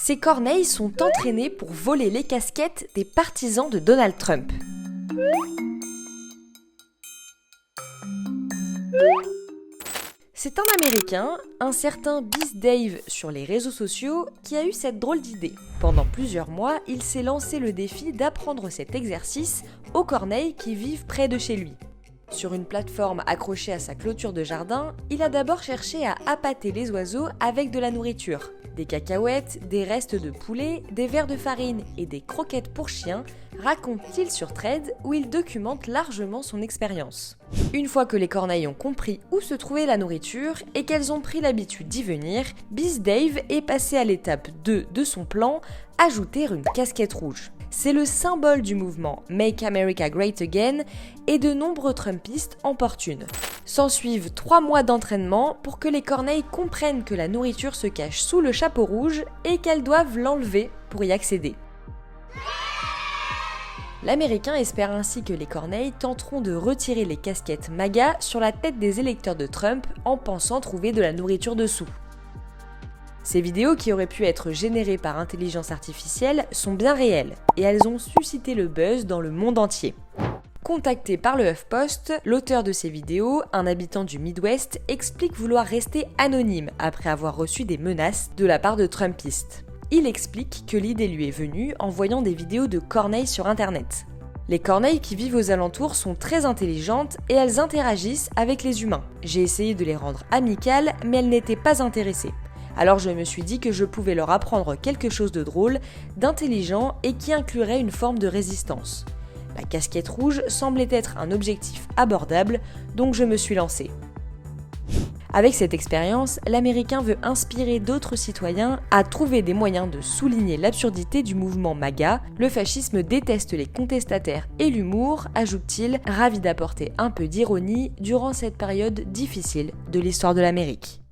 Ces corneilles sont entraînées pour voler les casquettes des partisans de Donald Trump. C'est un Américain, un certain Biz Dave sur les réseaux sociaux, qui a eu cette drôle d'idée. Pendant plusieurs mois, il s'est lancé le défi d'apprendre cet exercice aux corneilles qui vivent près de chez lui. Sur une plateforme accrochée à sa clôture de jardin, il a d'abord cherché à appâter les oiseaux avec de la nourriture. Des cacahuètes, des restes de poulet, des verres de farine et des croquettes pour chiens, raconte-t-il sur Threads où il documente largement son expérience. Une fois que les corneilles ont compris où se trouvait la nourriture et qu'elles ont pris l'habitude d'y venir, Biz Dave est passé à l'étape 2 de son plan, ajouter une casquette rouge. C'est le symbole du mouvement Make America Great Again et de nombreux Trumpistes en portent une. S'ensuivent 3 mois d'entraînement pour que les corneilles comprennent que la nourriture se cache sous le chapeau rouge et qu'elles doivent l'enlever pour y accéder. L'Américain espère ainsi que les corneilles tenteront de retirer les casquettes MAGA sur la tête des électeurs de Trump en pensant trouver de la nourriture dessous. Ces vidéos qui auraient pu être générées par intelligence artificielle sont bien réelles et elles ont suscité le buzz dans le monde entier. Contacté par le HuffPost, l'auteur de ces vidéos, un habitant du Midwest, explique vouloir rester anonyme après avoir reçu des menaces de la part de Trumpistes. Il explique que l'idée lui est venue en voyant des vidéos de corneilles sur internet. Les corneilles qui vivent aux alentours sont très intelligentes et elles interagissent avec les humains. J'ai essayé de les rendre amicales, mais elles n'étaient pas intéressées. Alors je me suis dit que je pouvais leur apprendre quelque chose de drôle, d'intelligent et qui inclurait une forme de résistance. La casquette rouge semblait être un objectif abordable, donc je me suis lancé. Avec cette expérience, l'Américain veut inspirer d'autres citoyens à trouver des moyens de souligner l'absurdité du mouvement MAGA. Le fascisme déteste les contestataires et l'humour, ajoute-t-il, ravi d'apporter un peu d'ironie durant cette période difficile de l'histoire de l'Amérique.